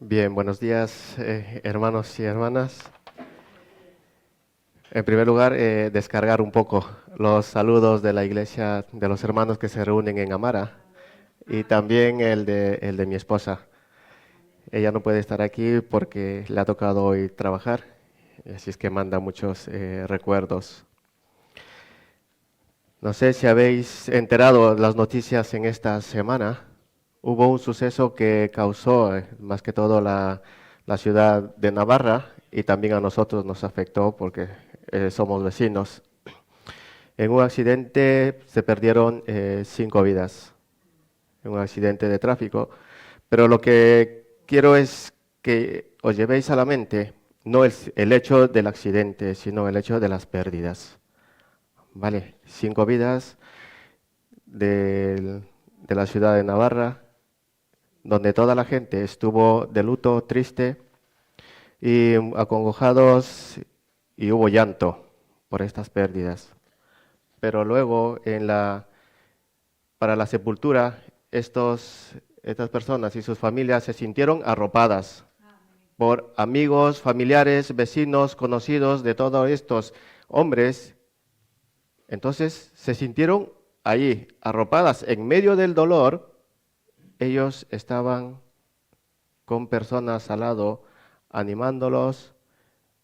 Bien, buenos días, hermanos y hermanas. En primer lugar, descargar un poco los saludos de la iglesia, de los hermanos que se reúnen en Amara y también el de mi esposa. Ella no puede estar aquí porque le ha tocado hoy trabajar, así es que manda muchos recuerdos. No sé si habéis enterado las noticias en esta semana. Hubo un suceso que causó más que todo la ciudad de Navarra y también a nosotros nos afectó porque somos vecinos. En un accidente se perdieron 5 vidas, en un accidente de tráfico, pero lo que quiero es que os llevéis a la mente no el hecho del accidente, sino el hecho de las pérdidas. Vale, 5 vidas de la ciudad de Navarra, donde toda la gente estuvo de luto, triste y acongojados, y hubo llanto por estas pérdidas. Pero luego para la sepultura, estas personas y sus familias se sintieron arropadas por amigos, familiares, vecinos, conocidos de todos estos hombres. Entonces se sintieron allí, arropadas en medio del dolor. Ellos estaban con personas al lado, animándolos,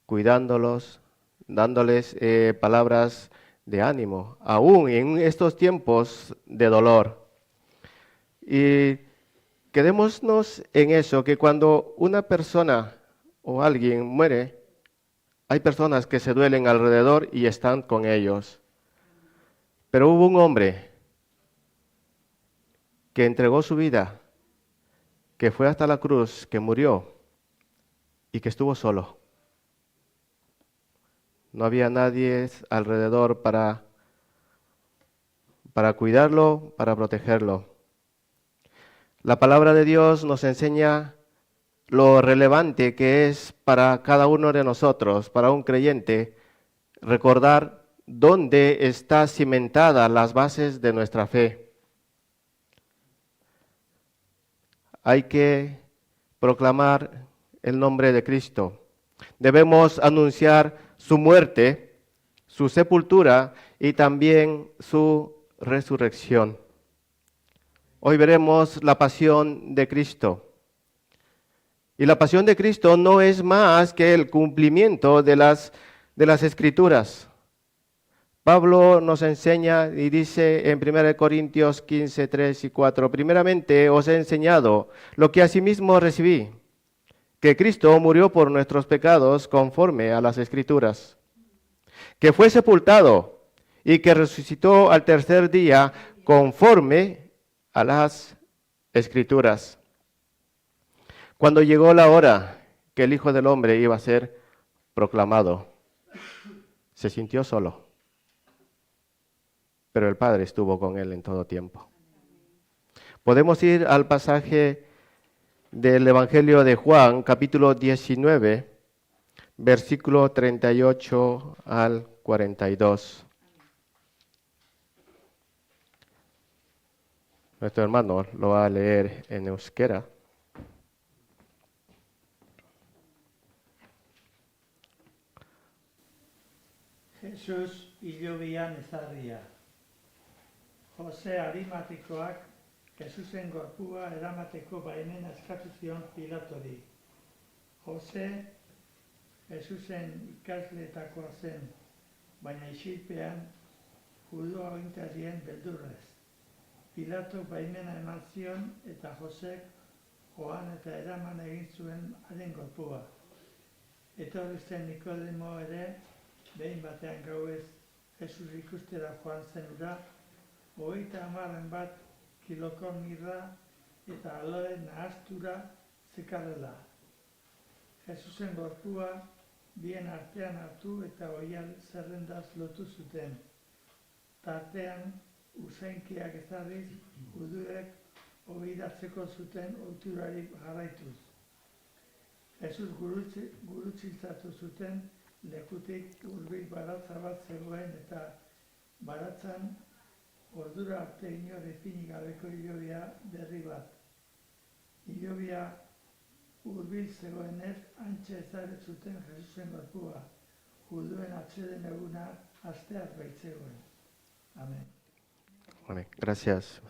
cuidándolos, dándoles palabras de ánimo, aún en estos tiempos de dolor. Y quedémonos en eso, que cuando una persona o alguien muere, hay personas que se duelen alrededor y están con ellos. Pero hubo un hombre que entregó su vida, que fue hasta la cruz, que murió y que estuvo solo. No había nadie alrededor para cuidarlo, para protegerlo. La palabra de Dios nos enseña lo relevante que es para cada uno de nosotros, para un creyente, recordar dónde están cimentadas las bases de nuestra fe. Hay que proclamar el nombre de Cristo. Debemos anunciar su muerte, su sepultura y también su resurrección. Hoy veremos la pasión de Cristo. Y la pasión de Cristo no es más que el cumplimiento de las Escrituras. Pablo nos enseña y dice en 1 Corintios 15, 3 y 4, primeramente os he enseñado lo que asimismo recibí, que Cristo murió por nuestros pecados conforme a las Escrituras, que fue sepultado y que resucitó al tercer día conforme a las Escrituras. Cuando llegó la hora que el Hijo del Hombre iba a ser proclamado, se sintió solo, pero el Padre estuvo con él en todo tiempo. Podemos ir al pasaje del Evangelio de Juan, capítulo 19, versículo 38 al 42. Nuestro hermano lo va a leer en euskera. Jesus hilobian ezarria. Jose Arimatikoak Jesusen gorpua eramateko baimena eskatu zion Pilatori. Jose Jesusen ikasleetakoa zen, baina isilpean judu agintarien beldurrez. Pilato baimena eman zion eta Josek joan eta eraman egin zuen haren gorpua. Etorri zen Nikodemo ere, behin batean gauez Jesus ikustera joan zen ura, 30 kiloko mirra eta aloe nahastura zekarrela. Jesusen gorpua bien artean hartu eta oihal zerrendaz lotu zuten. Tartean usainkiak ezarriz, juduek ohidatzeko zuten ohiturari jarraituz. Jesus gurutziltzatu zuten lekutik hurbil baratza bat zegoen eta baratzan ordura arte inor ipini gabeko hilobia berri bat. Hilobia hurbil zegoenez, hantxe ezarri zuten Jesusen gorpua, juduen atseden eguna asteaz baitzegoen. Amén. Amén. Gracias.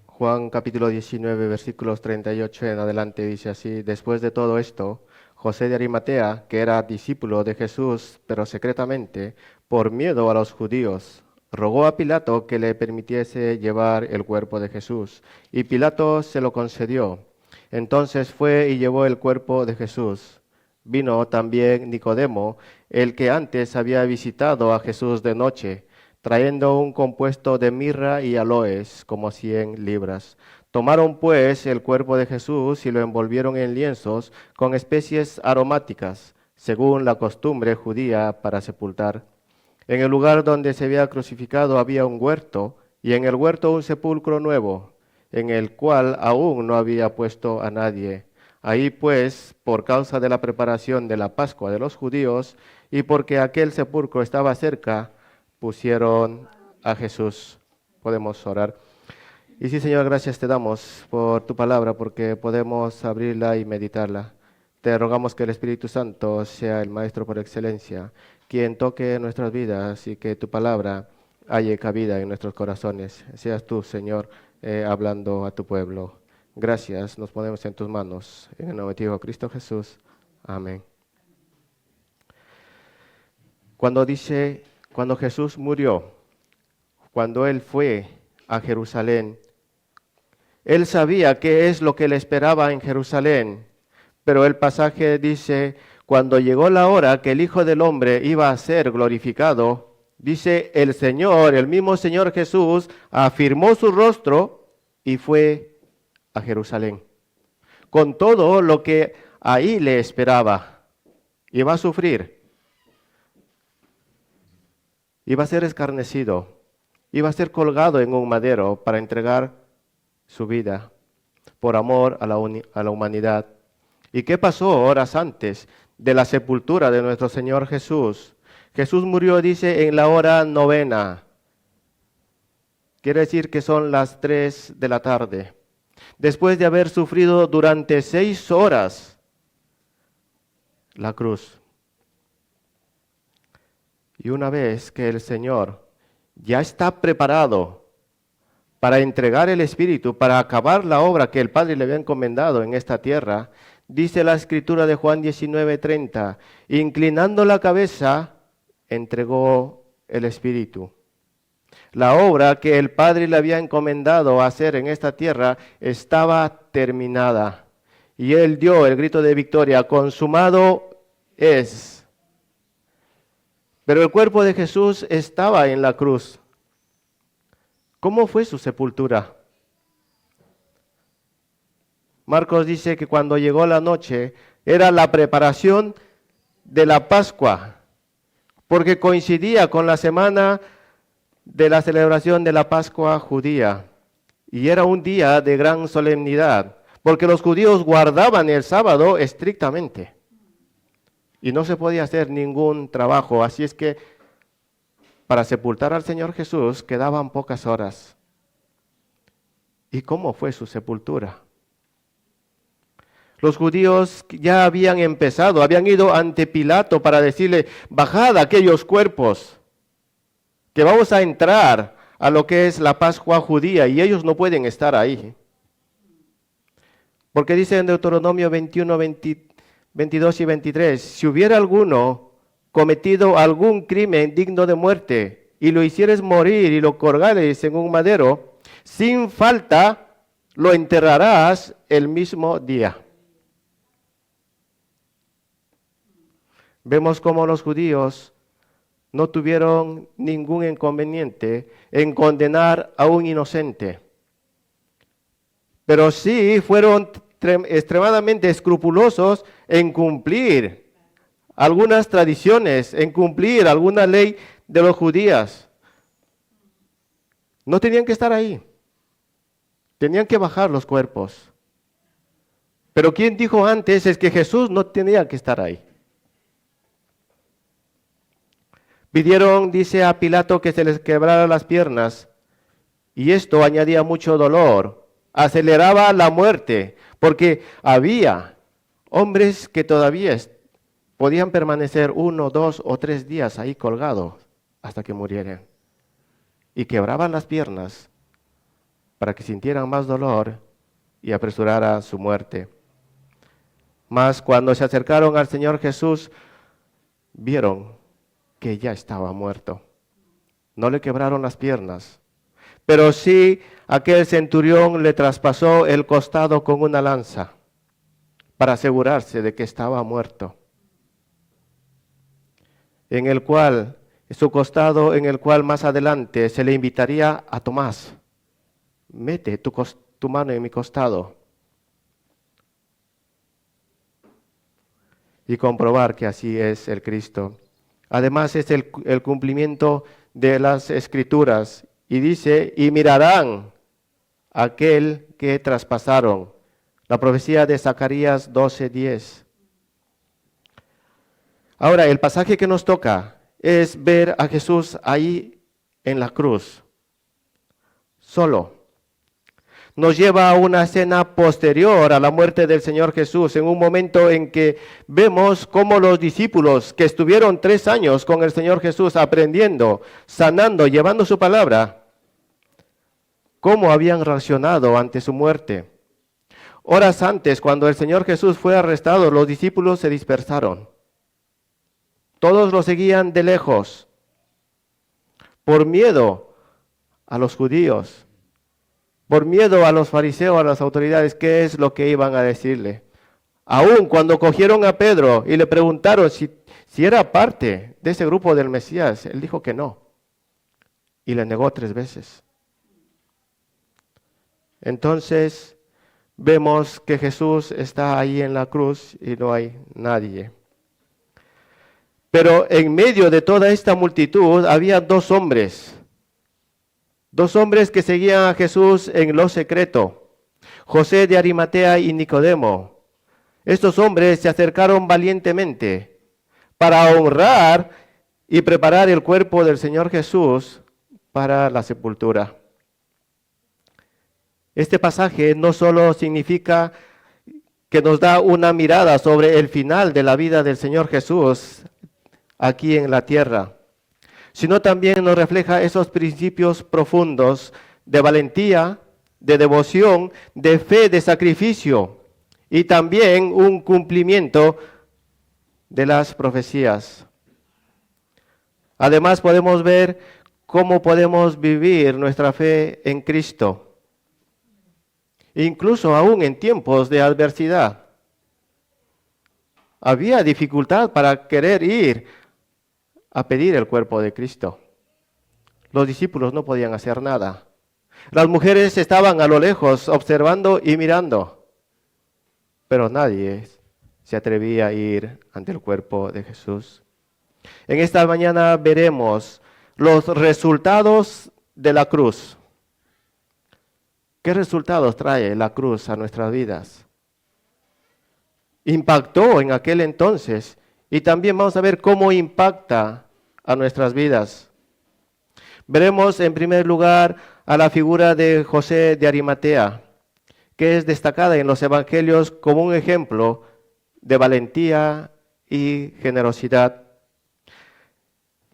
Juan capítulo 19, versículos 38 en adelante dice así: Después de todo esto, José de Arimatea, que era discípulo de Jesús, pero secretamente, por miedo a los judíos, rogó a Pilato que le permitiese llevar el cuerpo de Jesús, y Pilato se lo concedió. Entonces fue y llevó el cuerpo de Jesús. Vino también Nicodemo, el que antes había visitado a Jesús de noche, trayendo un compuesto de mirra y aloes, como 100 libras. Tomaron pues el cuerpo de Jesús y lo envolvieron en lienzos con especies aromáticas, según la costumbre judía para sepultar. En el lugar donde se había crucificado había un huerto, y en el huerto un sepulcro nuevo, en el cual aún no había puesto a nadie. Ahí pues, por causa de la preparación de la Pascua de los judíos, y porque aquel sepulcro estaba cerca, pusieron a Jesús. Podemos orar. Y sí, Señor, gracias te damos por tu palabra, porque podemos abrirla y meditarla. Te rogamos que el Espíritu Santo sea el Maestro por excelencia, quien toque nuestras vidas y que tu palabra halle cabida en nuestros corazones. Seas tú, Señor, hablando a tu pueblo. Gracias, nos ponemos en tus manos. En el nombre de Hijo Cristo Jesús. Amén. Cuando Jesús murió, cuando Él fue a Jerusalén, Él sabía qué es lo que le esperaba en Jerusalén, pero el pasaje dice, cuando llegó la hora que el Hijo del Hombre iba a ser glorificado, dice el Señor, el mismo Señor Jesús, afirmó su rostro y fue a Jerusalén, con todo lo que ahí le esperaba. Iba a sufrir, iba a ser escarnecido, iba a ser colgado en un madero para entregar su vida por amor a la humanidad. ¿Y qué pasó horas antes de la sepultura de nuestro Señor Jesús? Jesús murió, dice, en la hora 9. Quiere decir que son las 3 de la tarde. Después de haber sufrido durante 6 horas la cruz. Y una vez que el Señor ya está preparado para entregar el Espíritu, para acabar la obra que el Padre le había encomendado en esta tierra, dice la Escritura de Juan 19:30, inclinando la cabeza, entregó el Espíritu. La obra que el Padre le había encomendado hacer en esta tierra estaba terminada. Y Él dio el grito de victoria, consumado es. Pero el cuerpo de Jesús estaba en la cruz. ¿Cómo fue su sepultura? Marcos dice que cuando llegó la noche era la preparación de la Pascua, porque coincidía con la semana de la celebración de la Pascua judía. Y era un día de gran solemnidad, porque los judíos guardaban el sábado estrictamente. Y no se podía hacer ningún trabajo, así es que para sepultar al Señor Jesús quedaban pocas horas. ¿Y cómo fue su sepultura? Los judíos ya habían empezado, habían ido ante Pilato para decirle, bajad aquellos cuerpos, que vamos a entrar a lo que es la Pascua judía y ellos no pueden estar ahí. Porque dice en Deuteronomio 21, 22 y 23, si hubiera alguno cometido algún crimen digno de muerte y lo hicieres morir y lo colgares en un madero, sin falta lo enterrarás el mismo día. Vemos cómo los judíos no tuvieron ningún inconveniente en condenar a un inocente, pero sí fueron extremadamente escrupulosos en cumplir algunas tradiciones, en cumplir alguna ley de los judíos. No tenían que estar ahí, tenían que bajar los cuerpos. Pero quien dijo antes es que Jesús no tenía que estar ahí. Pidieron, dice a Pilato, que se les quebrara las piernas, y esto añadía mucho dolor, aceleraba la muerte, porque había hombres que todavía podían permanecer 1, 2 o 3 días ahí colgados hasta que murieran. Y quebraban las piernas para que sintieran más dolor y apresurara su muerte. Mas cuando se acercaron al Señor Jesús, vieron que ya estaba muerto. No le quebraron las piernas, pero sí aquel centurión le traspasó el costado con una lanza para asegurarse de que estaba muerto. Su costado en el cual más adelante se le invitaría a Tomás: mete tu mano en mi costado, y comprobar que así es el Cristo. Además es el cumplimiento de las Escrituras, y dice: y mirarán a aquel que traspasaron. La profecía de Zacarías 12:10. Ahora, el pasaje que nos toca es ver a Jesús ahí en la cruz, solo. Nos lleva a una escena posterior a la muerte del Señor Jesús, en un momento en que vemos cómo los discípulos que estuvieron 3 años con el Señor Jesús aprendiendo, sanando, llevando su palabra, cómo habían reaccionado ante su muerte. Horas antes, cuando el Señor Jesús fue arrestado, los discípulos se dispersaron. Todos lo seguían de lejos, por miedo a los judíos, por miedo a los fariseos, a las autoridades. ¿Qué es lo que iban a decirle? Aún cuando cogieron a Pedro y le preguntaron si era parte de ese grupo del Mesías, él dijo que no, y le negó 3 veces. Entonces vemos que Jesús está ahí en la cruz y no hay nadie. Pero en medio de toda esta multitud había 2 hombres. 2 hombres que seguían a Jesús en lo secreto: José de Arimatea y Nicodemo. Estos hombres se acercaron valientemente para honrar y preparar el cuerpo del Señor Jesús para la sepultura. Este pasaje no solo significa que nos da una mirada sobre el final de la vida del Señor Jesús aquí en la tierra, sino también nos refleja esos principios profundos de valentía, de devoción, de fe, de sacrificio, y también un cumplimiento de las profecías. Además, podemos ver cómo podemos vivir nuestra fe en Cristo, incluso aún en tiempos de adversidad. Había dificultad para querer ir a pedir el cuerpo de Cristo. Los discípulos no podían hacer nada. Las mujeres estaban a lo lejos observando y mirando, pero nadie se atrevía a ir ante el cuerpo de Jesús. En esta mañana veremos los resultados de la cruz. ¿Qué resultados trae la cruz a nuestras vidas? Impactó en aquel entonces, y también vamos a ver cómo impacta a nuestras vidas. Veremos en primer lugar a la figura de José de Arimatea, que es destacada en los evangelios como un ejemplo de valentía y generosidad.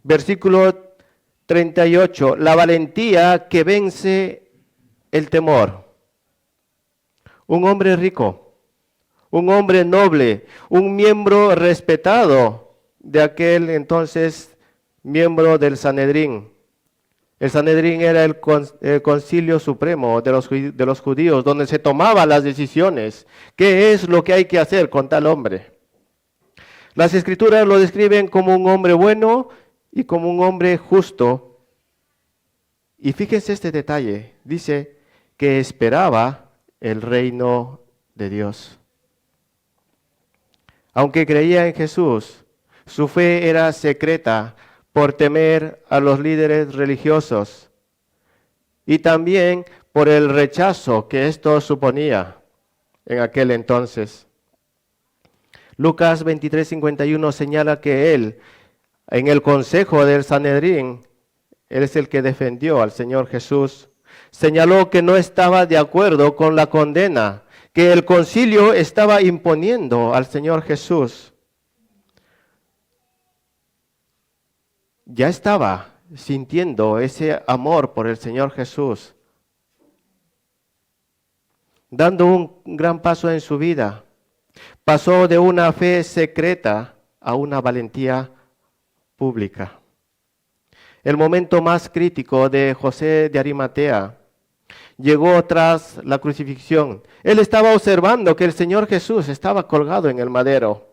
Versículo 38, la valentía que vence el temor. Un hombre rico, un hombre noble, un miembro respetado de aquel entonces miembro del Sanedrín. El Sanedrín era el concilio supremo de los judíos, donde se tomaban las decisiones. ¿Qué es lo que hay que hacer con tal hombre? Las Escrituras lo describen como un hombre bueno y como un hombre justo. Y fíjense este detalle, dice que esperaba el reino de Dios. Aunque creía en Jesús, su fe era secreta por temer a los líderes religiosos y también por el rechazo que esto suponía en aquel entonces. Lucas 23:51 señala que él, en el consejo del Sanedrín, él es el que defendió al Señor Jesús. Señaló que no estaba de acuerdo con la condena que el concilio estaba imponiendo al Señor Jesús. Ya estaba sintiendo ese amor por el Señor Jesús, dando un gran paso en su vida. Pasó de una fe secreta a una valentía pública. El momento más crítico de José de Arimatea llegó tras la crucifixión. Él estaba observando que el Señor Jesús estaba colgado en el madero.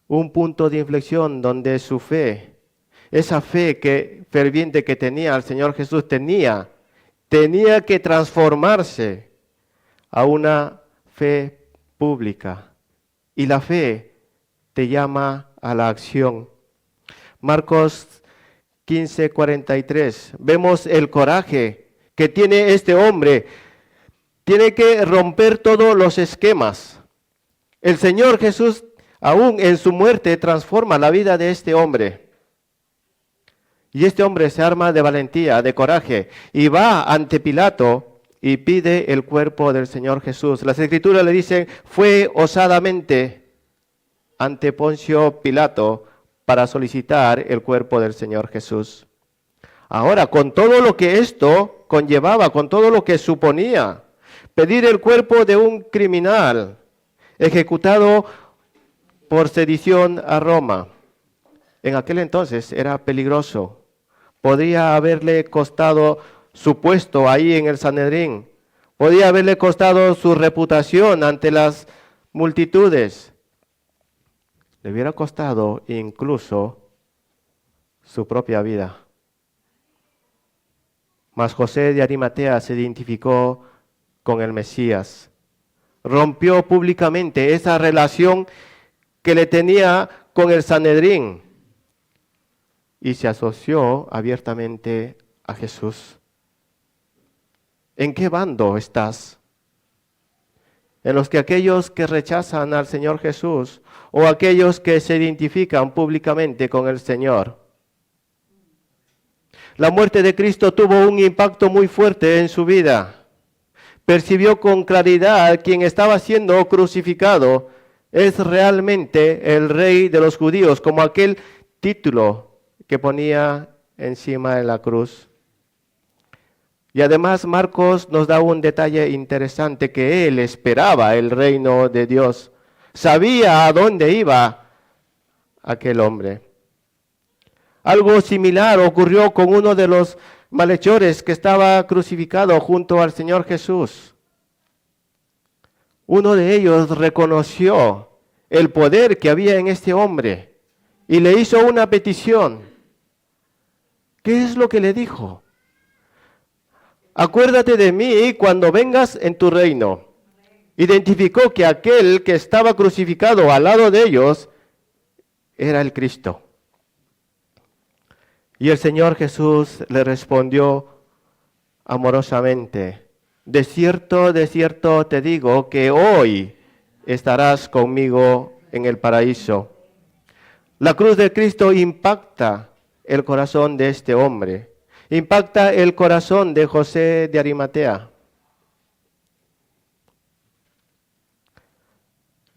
Un punto de inflexión donde su fe, esa fe ferviente que tenía al Señor Jesús, tenía que transformarse a una fe pública. Y la fe te llama a la acción. Marcos 15:43. Vemos el coraje que tiene este hombre. Tiene que romper todos los esquemas. El Señor Jesús, aún en su muerte, transforma la vida de este hombre. Y este hombre se arma de valentía, de coraje, y va ante Pilato y pide el cuerpo del Señor Jesús. Las Escrituras le dicen, fue osadamente ante Poncio Pilato para solicitar el cuerpo del Señor Jesús. Ahora, con todo lo que esto conllevaba, con todo lo que suponía, pedir el cuerpo de un criminal ejecutado por sedición a Roma, en aquel entonces era peligroso. Podría haberle costado su puesto ahí en el Sanedrín. Podría haberle costado su reputación ante las multitudes. Le hubiera costado incluso su propia vida. Mas José de Arimatea se identificó con el Mesías. Rompió públicamente esa relación que le tenía con el Sanedrín y se asoció abiertamente a Jesús. ¿En qué bando estás? ¿En los que aquellos que rechazan al Señor Jesús o aquellos que se identifican públicamente con el Señor? La muerte de Cristo tuvo un impacto muy fuerte en su vida. Percibió con claridad quien estaba siendo crucificado es realmente el Rey de los judíos, como aquel título que ponía encima de la cruz. Y además Marcos nos da un detalle interesante, que él esperaba el reino de Dios. Sabía a dónde iba aquel hombre. Algo similar ocurrió con uno de los malhechores que estaba crucificado junto al Señor Jesús. Uno de ellos reconoció el poder que había en este hombre y le hizo una petición. ¿Qué es lo que le dijo? Acuérdate de mí cuando vengas en tu reino. Identificó que aquel que estaba crucificado al lado de ellos era el Cristo. Y el Señor Jesús le respondió amorosamente, de cierto te digo que hoy estarás conmigo en el paraíso. La cruz de Cristo impacta el corazón de este hombre, impacta el corazón de José de Arimatea.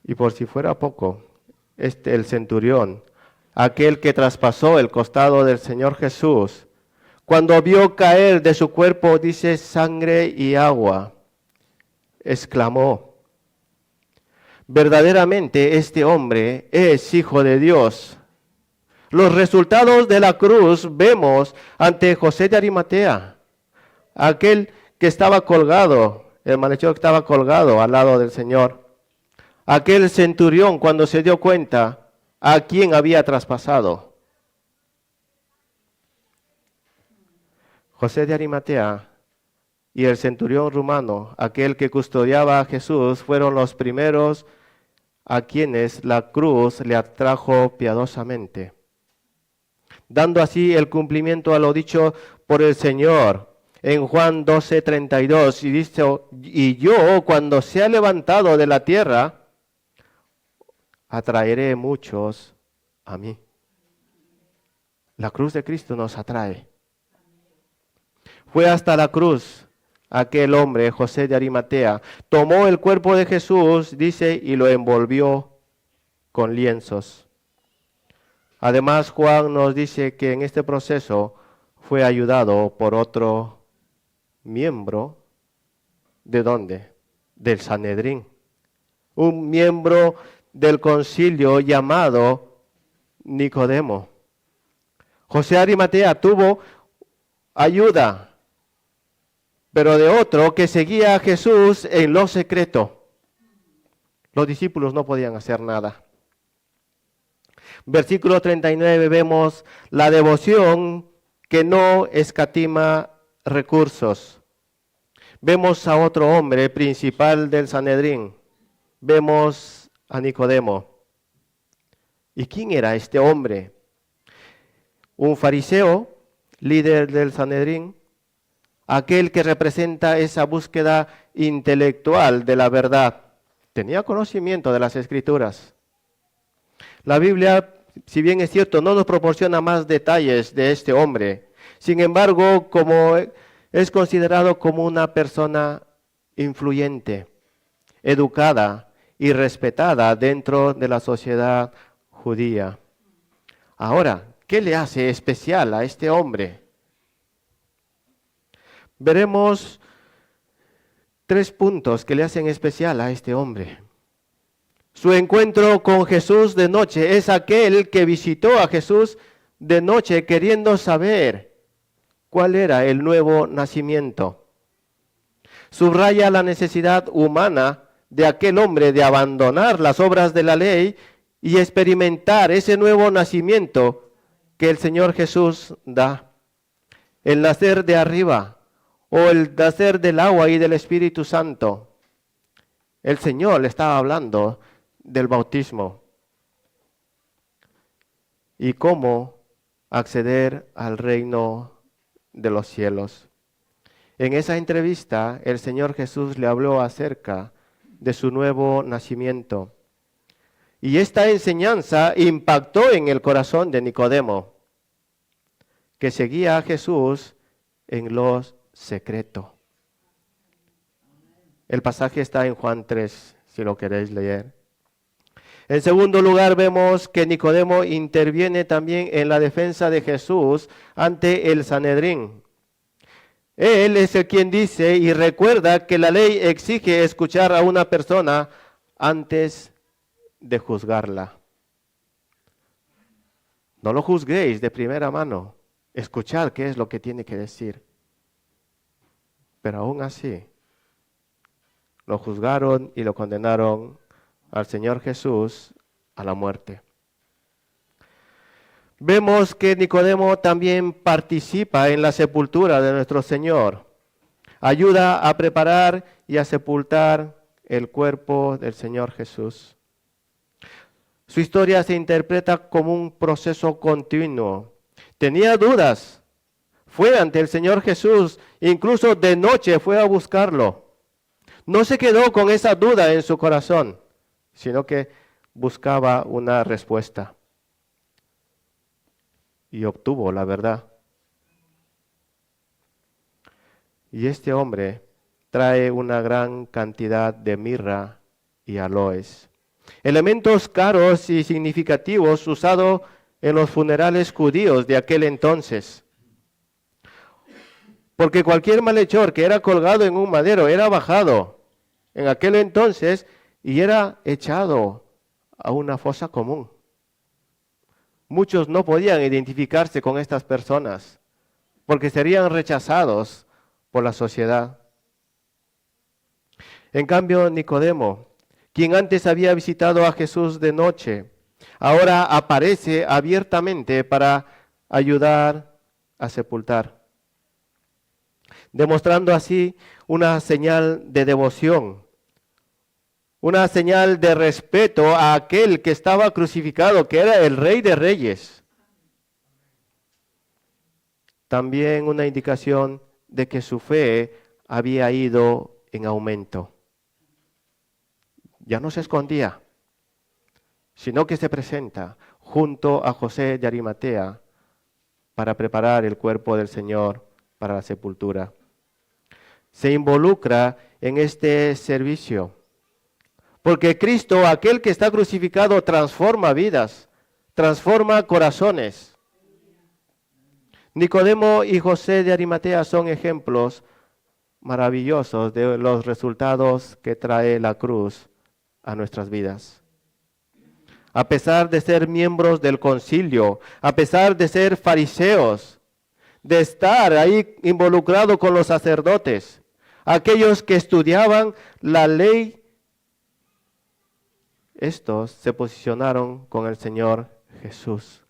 Y por si fuera poco, el centurión, aquel que traspasó el costado del Señor Jesús, cuando vio caer de su cuerpo, dice, sangre y agua, exclamó, verdaderamente este hombre es hijo de Dios. Los resultados de la cruz vemos ante José de Arimatea, aquel que estaba colgado, el malhechor que estaba colgado al lado del Señor. Aquel centurión cuando se dio cuenta a quién había traspasado. José de Arimatea y el centurión rumano, aquel que custodiaba a Jesús, fueron los primeros a quienes la cruz le atrajo piadosamente, dando así el cumplimiento a lo dicho por el Señor en Juan 12:32, y dice, y yo cuando sea levantado de la tierra, atraeré muchos a mí. La cruz de Cristo nos atrae. Fue hasta la cruz aquel hombre, José de Arimatea, tomó el cuerpo de Jesús, dice, y lo envolvió con lienzos. Además, Juan nos dice que en este proceso fue ayudado por otro miembro. ¿De dónde? Del Sanedrín. Un miembro del concilio llamado Nicodemo. José de Arimatea tuvo ayuda, pero de otro que seguía a Jesús en lo secreto. Los discípulos no podían hacer nada. Versículo 39 vemos la devoción que no escatima recursos. Vemos a otro hombre principal del Sanedrín. Vemos a Nicodemo. ¿Y quién era este hombre? Un fariseo, líder del Sanedrín, aquel que representa esa búsqueda intelectual de la verdad. Tenía conocimiento de las Escrituras. La Biblia, si bien es cierto, no nos proporciona más detalles de este hombre. Sin embargo, como es considerado como una persona influyente, educada y respetada dentro de la sociedad judía. Ahora, ¿qué le hace especial a este hombre? Veremos 3 puntos que le hacen especial a este hombre. Su encuentro con Jesús de noche es aquel que visitó a Jesús de noche queriendo saber cuál era el nuevo nacimiento. Subraya la necesidad humana de aquel hombre de abandonar las obras de la ley y experimentar ese nuevo nacimiento que el Señor Jesús da. El nacer de arriba o el nacer del agua y del Espíritu Santo. El Señor le estaba hablando del bautismo y cómo acceder al reino de los cielos. En esa entrevista, el Señor Jesús le habló acerca de su nuevo nacimiento. Y esta enseñanza impactó en el corazón de Nicodemo, que seguía a Jesús en lo secreto. El pasaje está en Juan 3, si lo queréis leer. En segundo lugar, vemos que Nicodemo interviene también en la defensa de Jesús ante el Sanedrín. Él es el quien dice y recuerda que la ley exige escuchar a una persona antes de juzgarla. No lo juzguéis de primera mano, escuchad qué es lo que tiene que decir. Pero aún así, lo juzgaron y lo condenaron al Señor Jesús a la muerte. Vemos que Nicodemo también participa en la sepultura de nuestro Señor. Ayuda a preparar y a sepultar el cuerpo del Señor Jesús. Su historia se interpreta como un proceso continuo. Tenía dudas. Fue ante el Señor Jesús, incluso de noche fue a buscarlo. No se quedó con esa duda en su corazón, sino que buscaba una respuesta. Y obtuvo la verdad. Y este hombre trae una gran cantidad de mirra y aloes, elementos caros y significativos usados en los funerales judíos de aquel entonces. Porque cualquier malhechor que era colgado en un madero era bajado en aquel entonces y era echado a una fosa común. Muchos no podían identificarse con estas personas porque serían rechazados por la sociedad. En cambio, Nicodemo, quien antes había visitado a Jesús de noche, ahora aparece abiertamente para ayudar a sepultar, demostrando así una señal de devoción, una señal de respeto a aquel que estaba crucificado, que era el Rey de Reyes. También una indicación de que su fe había ido en aumento. Ya no se escondía, sino que se presenta junto a José de Arimatea para preparar el cuerpo del Señor para la sepultura. Se involucra en este servicio. Porque Cristo, aquel que está crucificado, transforma vidas, transforma corazones. Nicodemo y José de Arimatea son ejemplos maravillosos de los resultados que trae la cruz a nuestras vidas. A pesar de ser miembros del concilio, a pesar de ser fariseos, de estar ahí involucrado con los sacerdotes, aquellos que estudiaban la ley, estos se posicionaron con el Señor Jesús.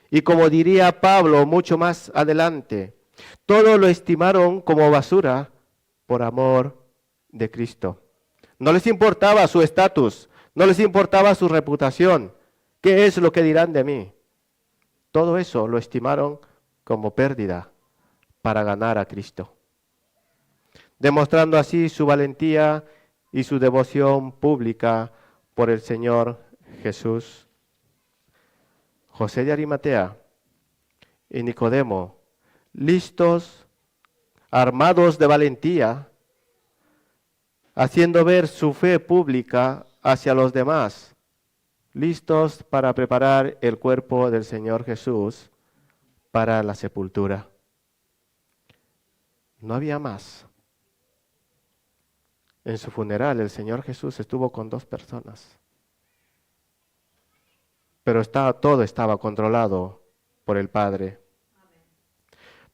Y como diría Pablo mucho más adelante, todo lo estimaron como basura por amor de Cristo. No les importaba su estatus, no les importaba su reputación. ¿Qué es lo que dirán de mí? Todo eso lo estimaron como pérdida para ganar a Cristo, demostrando así su valentía y su devoción pública por el Señor Jesús. José de Arimatea y Nicodemo, listos, armados de valentía, haciendo ver su fe pública hacia los demás, listos para preparar el cuerpo del Señor Jesús para la sepultura. No había más. En su funeral el Señor Jesús estuvo con 2 personas. Pero todo estaba controlado por el Padre.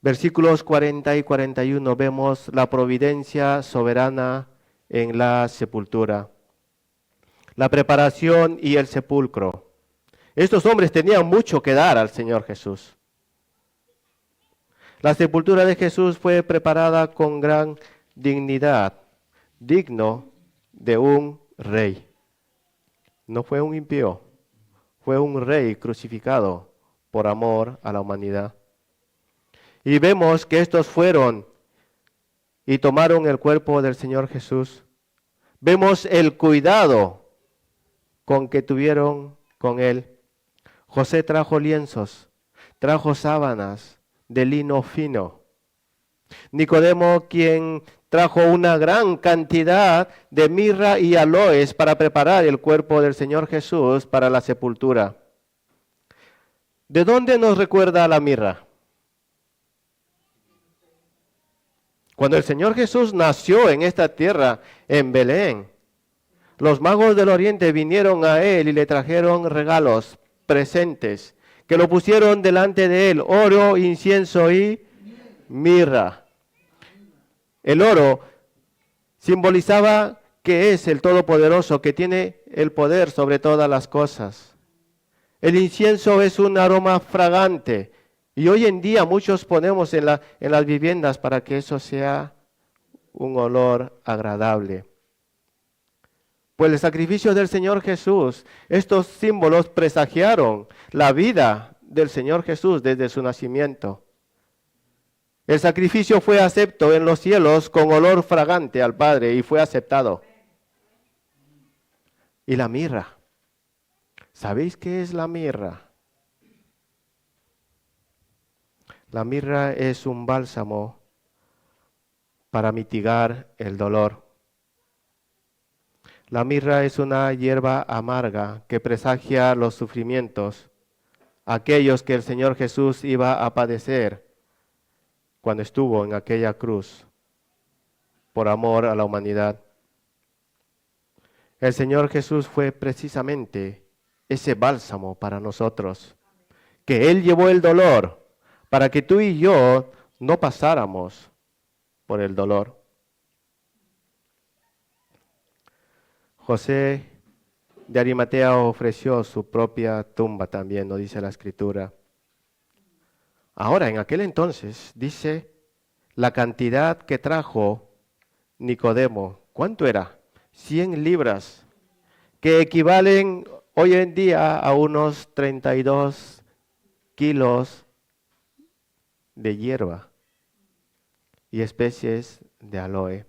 Versículos 40 y 41 vemos la providencia soberana en la sepultura, la preparación y el sepulcro. Estos hombres tenían mucho que dar al Señor Jesús. La sepultura de Jesús fue preparada con gran dignidad, digno de un rey. No fue un impío, fue un rey crucificado por amor a la humanidad. Y vemos que estos fueron y tomaron el cuerpo del Señor Jesús. Vemos el cuidado con que tuvieron con él. José trajo lienzos, trajo sábanas de lino fino. Nicodemo, quien trajo una gran cantidad de mirra y aloes para preparar el cuerpo del Señor Jesús para la sepultura. ¿De dónde nos recuerda la mirra? Cuando el Señor Jesús nació en esta tierra, en Belén, los magos del oriente vinieron a él y le trajeron regalos, presentes, que lo pusieron delante de él, oro, incienso y mirra. El oro simbolizaba que es el Todopoderoso, que tiene el poder sobre todas las cosas. El incienso es un aroma fragante, y hoy en día muchos ponemos en las viviendas para que eso sea un olor agradable. Pues el sacrificio del Señor Jesús, estos símbolos presagiaron la vida del Señor Jesús desde su nacimiento. El sacrificio fue acepto en los cielos con olor fragante al Padre y fue aceptado. Y la mirra. ¿Sabéis qué es la mirra? La mirra es un bálsamo para mitigar el dolor. La mirra es una hierba amarga que presagia los sufrimientos, aquellos que el Señor Jesús iba a padecer cuando estuvo en aquella cruz por amor a la humanidad. El Señor Jesús fue precisamente ese bálsamo para nosotros, que Él llevó el dolor para que tú y yo no pasáramos por el dolor. José de Arimatea ofreció su propia tumba también, nos dice la Escritura. Ahora, en aquel entonces, dice la cantidad que trajo Nicodemo. ¿Cuánto era? 100 libras, que equivalen hoy en día a unos 32 kilos de hierba y especies de aloe.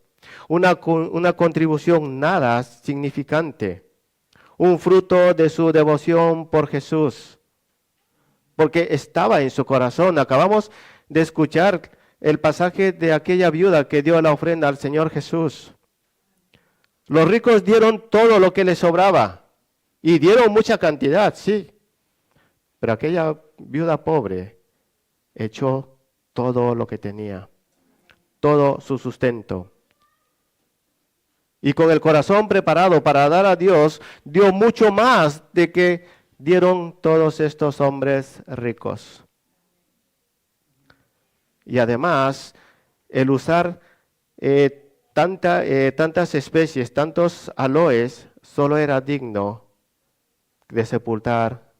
Una contribución nada significante, un fruto de su devoción por Jesús, porque estaba en su corazón. Acabamos de escuchar el pasaje de aquella viuda que dio la ofrenda al Señor Jesús. Los ricos dieron todo lo que les sobraba y dieron mucha cantidad, sí, pero aquella viuda pobre echó todo lo que tenía, todo su sustento. Y con el corazón preparado para dar a Dios, dio mucho más de que dieron todos estos hombres ricos. Y además, el usar tantas especies, tantos aloes, solo era digno de sepultar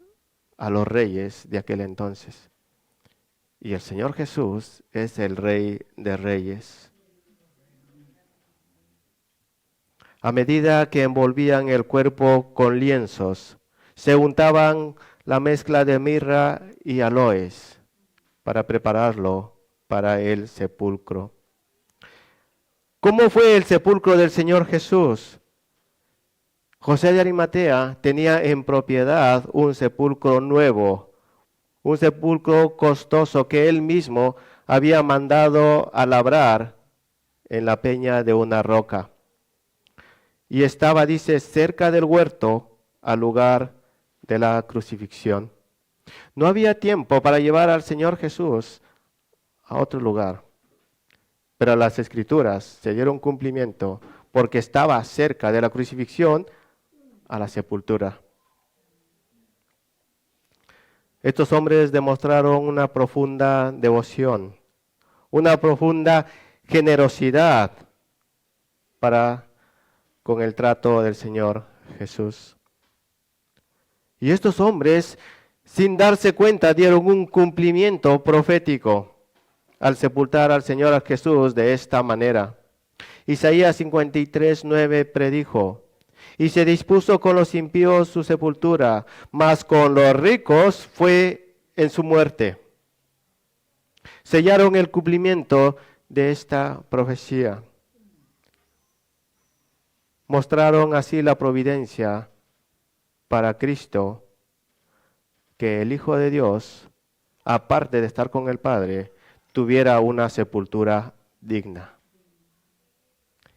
a los reyes de aquel entonces. Y el Señor Jesús es el Rey de Reyes. A medida que envolvían el cuerpo con lienzos, se untaban la mezcla de mirra y aloes para prepararlo para el sepulcro. ¿Cómo fue el sepulcro del Señor Jesús? José de Arimatea tenía en propiedad un sepulcro nuevo, un sepulcro costoso que él mismo había mandado a labrar en la peña de una roca. Y estaba, dice, cerca del huerto, al lugar de la crucifixión. No había tiempo para llevar al Señor Jesús a otro lugar, pero las Escrituras se dieron cumplimiento porque estaba cerca de la crucifixión a la sepultura. Estos hombres demostraron una profunda devoción, una profunda generosidad para con el trato del Señor Jesús. Y estos hombres, sin darse cuenta, dieron un cumplimiento profético al sepultar al Señor Jesús de esta manera. Isaías 53:9 predijo: y se dispuso con los impíos su sepultura, mas con los ricos fue en su muerte. Sellaron el cumplimiento de esta profecía. Mostraron así la providencia para Cristo, que el Hijo de Dios, aparte de estar con el Padre, tuviera una sepultura digna.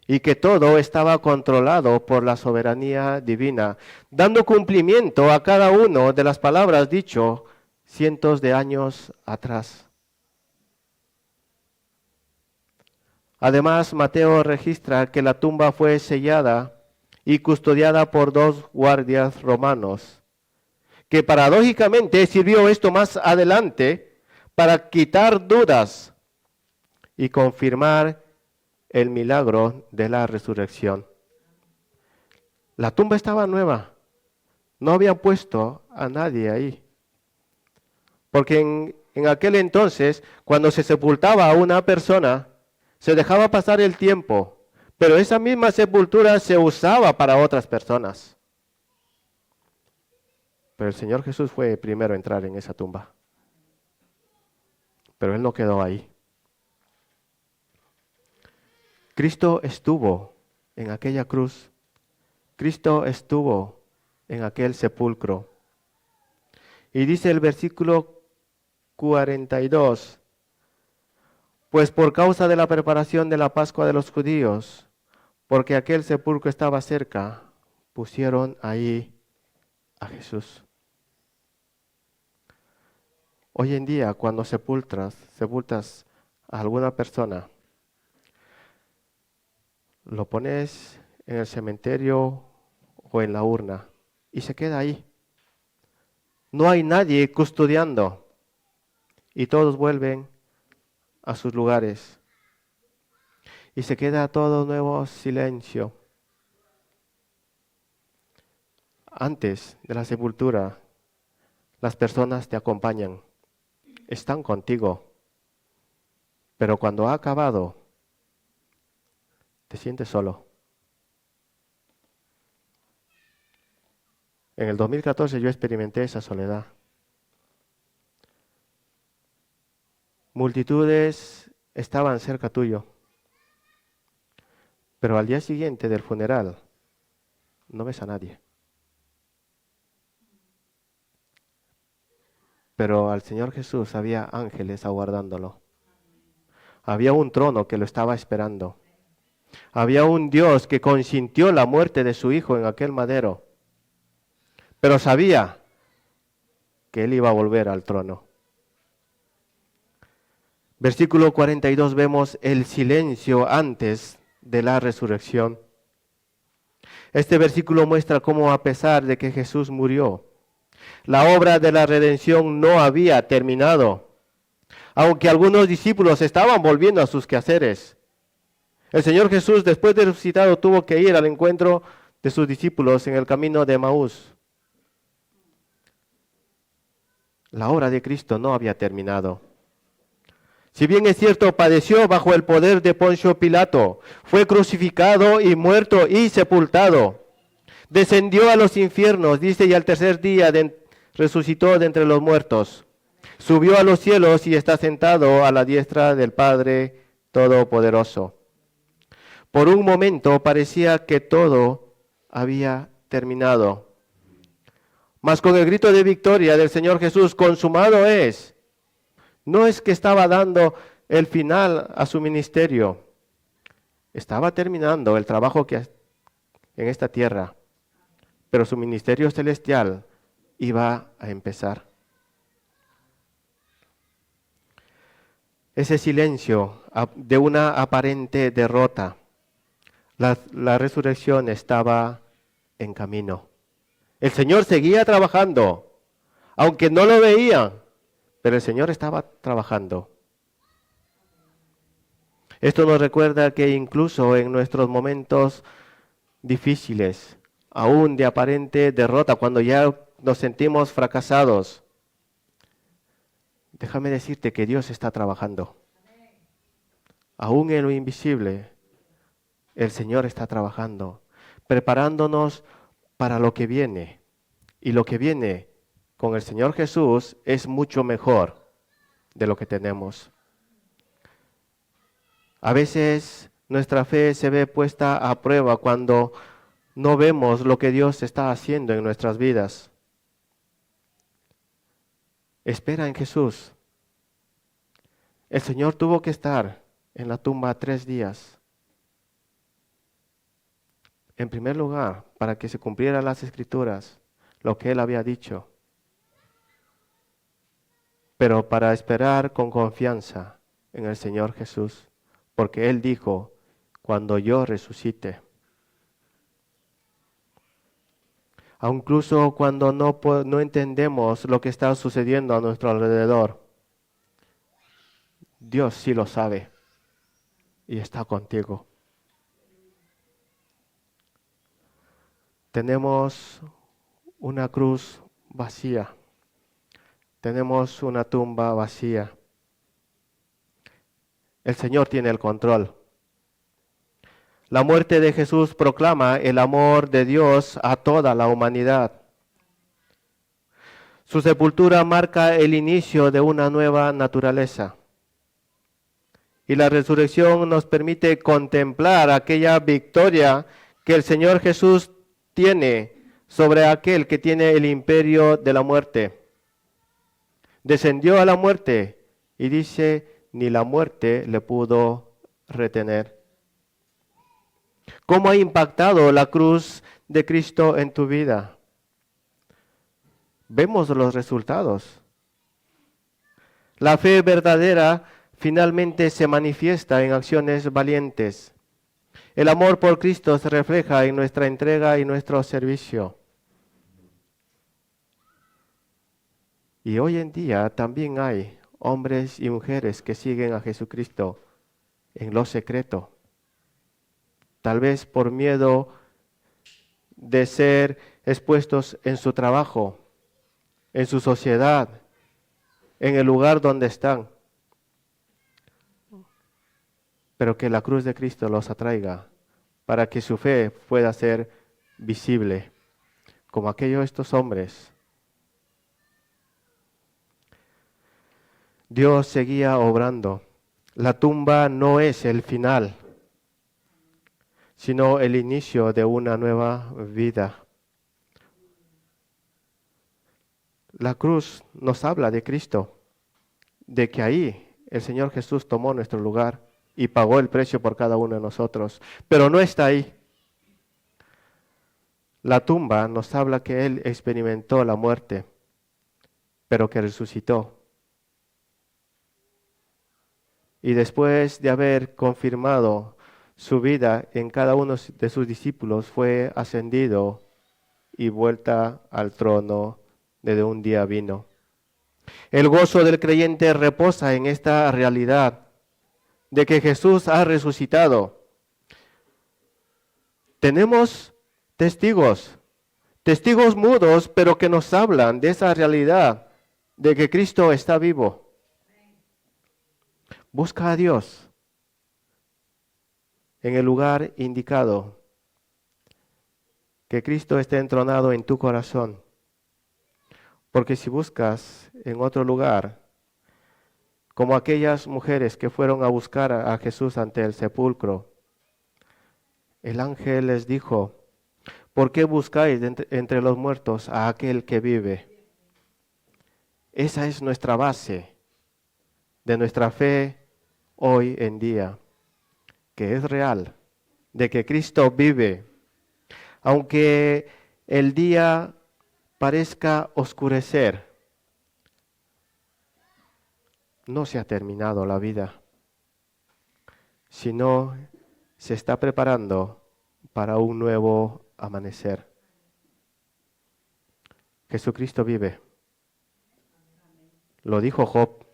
Y que todo estaba controlado por la soberanía divina, dando cumplimiento a cada una de las palabras dicho cientos de años atrás. Además, Mateo registra que la tumba fue sellada y custodiada por 2 guardias romanos, que paradójicamente sirvió esto más adelante para quitar dudas y confirmar el milagro de la resurrección. La tumba estaba nueva, no habían puesto a nadie ahí, porque en aquel entonces, cuando se sepultaba a una persona, se dejaba pasar el tiempo, pero esa misma sepultura se usaba para otras personas. Pero el Señor Jesús fue el primero a entrar en esa tumba. Pero Él no quedó ahí. Cristo estuvo en aquella cruz. Cristo estuvo en aquel sepulcro. Y dice el versículo 42, pues por causa de la preparación de la Pascua de los judíos, porque aquel sepulcro estaba cerca, pusieron ahí a Jesús. Hoy en día, cuando sepultas a alguna persona, lo pones en el cementerio o en la urna y se queda ahí. No hay nadie custodiando y todos vuelven a sus lugares. Y se queda todo nuevo silencio. Antes de la sepultura, las personas te acompañan, están contigo, pero cuando ha acabado, te sientes solo. En el 2014 yo experimenté esa soledad. Multitudes estaban cerca tuyo, pero al día siguiente del funeral no ves a nadie. Pero al Señor Jesús había ángeles aguardándolo. Había un trono que lo estaba esperando. Había un Dios que consintió la muerte de su hijo en aquel madero, pero sabía que él iba a volver al trono. Versículo 42 vemos el silencio antes de la resurrección. Este versículo muestra cómo a pesar de que Jesús murió, la obra de la redención no había terminado. Aunque algunos discípulos estaban volviendo a sus quehaceres, el Señor Jesús, después de resucitado, tuvo que ir al encuentro de sus discípulos en el camino de Emaús. La obra de Cristo no había terminado. Si bien es cierto, padeció bajo el poder de Poncio Pilato, fue crucificado y muerto y sepultado. Descendió a los infiernos, dice, y al tercer día resucitó de entre los muertos. Subió a los cielos y está sentado a la diestra del Padre Todopoderoso. Por un momento parecía que todo había terminado. Mas con el grito de victoria del Señor Jesús, consumado es. No es que estaba dando el final a su ministerio. Estaba terminando el trabajo que en esta tierra. Pero su ministerio celestial iba a empezar. Ese silencio de una aparente derrota. La resurrección estaba en camino. El Señor seguía trabajando, aunque no lo veían, pero el Señor estaba trabajando. Esto nos recuerda que incluso en nuestros momentos difíciles, aún de aparente derrota, cuando ya nos sentimos fracasados, déjame decirte que Dios está trabajando. Aún en lo invisible, el Señor está trabajando, preparándonos para lo que viene. Y lo que viene con el Señor Jesús es mucho mejor de lo que tenemos. A veces nuestra fe se ve puesta a prueba cuando no vemos lo que Dios está haciendo en nuestras vidas. Espera en Jesús. El Señor tuvo que estar en la tumba 3 días. En primer lugar, para que se cumplieran las Escrituras, lo que Él había dicho. Pero para esperar con confianza en el Señor Jesús, porque Él dijo, cuando yo resucite. Aun incluso cuando no entendemos lo que está sucediendo a nuestro alrededor, Dios sí lo sabe y está contigo. Tenemos una cruz vacía. Tenemos una tumba vacía. El Señor tiene el control. La muerte de Jesús proclama el amor de Dios a toda la humanidad. Su sepultura marca el inicio de una nueva naturaleza. Y la resurrección nos permite contemplar aquella victoria que el Señor Jesús tiene sobre aquel que tiene el imperio de la muerte. Descendió a la muerte y dice, ni la muerte le pudo retener. ¿Cómo ha impactado la cruz de Cristo en tu vida? Vemos los resultados. La fe verdadera finalmente se manifiesta en acciones valientes. El amor por Cristo se refleja en nuestra entrega y nuestro servicio. Y hoy en día también hay hombres y mujeres que siguen a Jesucristo en lo secreto. Tal vez por miedo de ser expuestos en su trabajo, en su sociedad, en el lugar donde están. Pero que la cruz de Cristo los atraiga para que su fe pueda ser visible, como estos hombres. Dios seguía obrando. La tumba no es el final, sino el inicio de una nueva vida. La cruz nos habla de Cristo, de que ahí el Señor Jesús tomó nuestro lugar y pagó el precio por cada uno de nosotros. Pero no está ahí. La tumba nos habla que Él experimentó la muerte, pero que resucitó. Y después de haber confirmado su vida en cada uno de sus discípulos, fue ascendido y vuelta al trono desde un día vino. El gozo del creyente reposa en esta realidad de que Jesús ha resucitado. Tenemos testigos mudos, pero que nos hablan de esa realidad de que Cristo está vivo. Busca a Dios en el lugar indicado, que Cristo esté entronado en tu corazón. Porque si buscas en otro lugar, como aquellas mujeres que fueron a buscar a Jesús ante el sepulcro, el ángel les dijo: ¿por qué buscáis entre los muertos a aquel que vive? Esa es nuestra base de nuestra fe hoy en día, que es real, de que Cristo vive. Aunque el día parezca oscurecer, no se ha terminado la vida, sino se está preparando para un nuevo amanecer. Jesucristo vive. Lo dijo Job,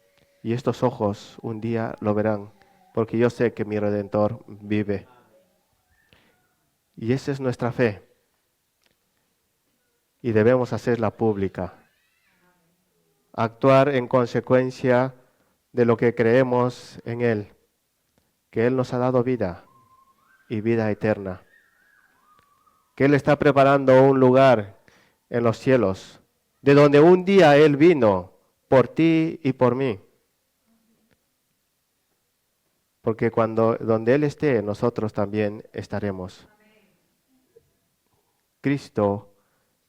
y estos ojos un día lo verán, porque yo sé que mi Redentor vive. Y esa es nuestra fe. Y debemos hacerla pública. Actuar en consecuencia de lo que creemos en Él, que Él nos ha dado vida y vida eterna, que Él está preparando un lugar en los cielos, de donde un día Él vino por ti y por mí. Porque donde Él esté, nosotros también estaremos. Cristo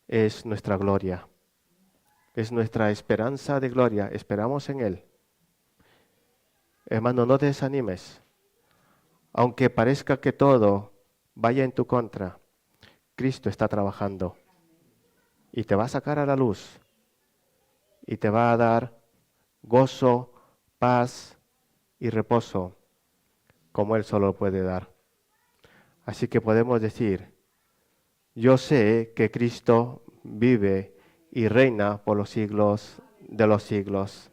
es nuestra gloria, es nuestra esperanza de gloria. Esperamos en Él. Hermano, no te desanimes. Aunque parezca que todo vaya en tu contra, Cristo está trabajando y te va a sacar a la luz y te va a dar gozo, paz y reposo como Él solo puede dar. Así que podemos decir: yo sé que Cristo vive y reina por los siglos de los siglos.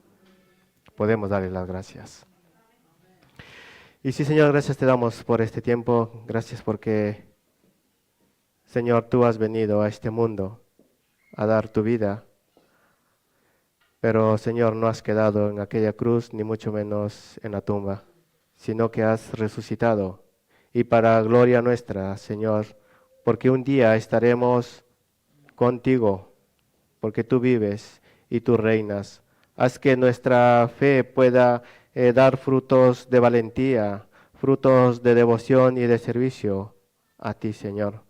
Podemos darle las gracias. Y sí, Señor, gracias te damos por este tiempo. Gracias porque, Señor, tú has venido a este mundo a dar tu vida. Pero, Señor, no has quedado en aquella cruz, ni mucho menos en la tumba, sino que has resucitado. Y para gloria nuestra, Señor, porque un día estaremos contigo, porque tú vives y tú reinas. Haz que nuestra fe pueda dar frutos de valentía, frutos de devoción y de servicio a ti, Señor,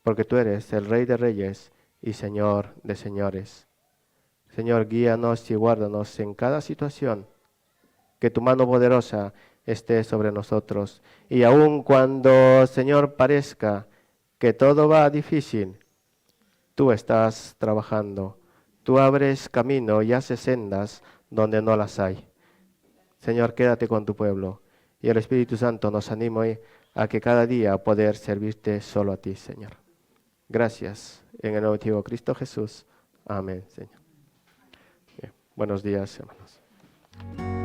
porque tú eres el Rey de Reyes y Señor de Señores. Señor, guíanos y guárdanos en cada situación, que tu mano poderosa esté sobre nosotros. Y aun cuando, Señor, parezca que todo va difícil, tú estás trabajando. Tú abres camino y haces sendas donde no las hay. Señor, quédate con tu pueblo. Y el Espíritu Santo nos anime a que cada día poder servirte solo a ti, Señor. Gracias. En el nombre de Cristo Jesús. Amén, Señor. Bien. Buenos días, hermanos.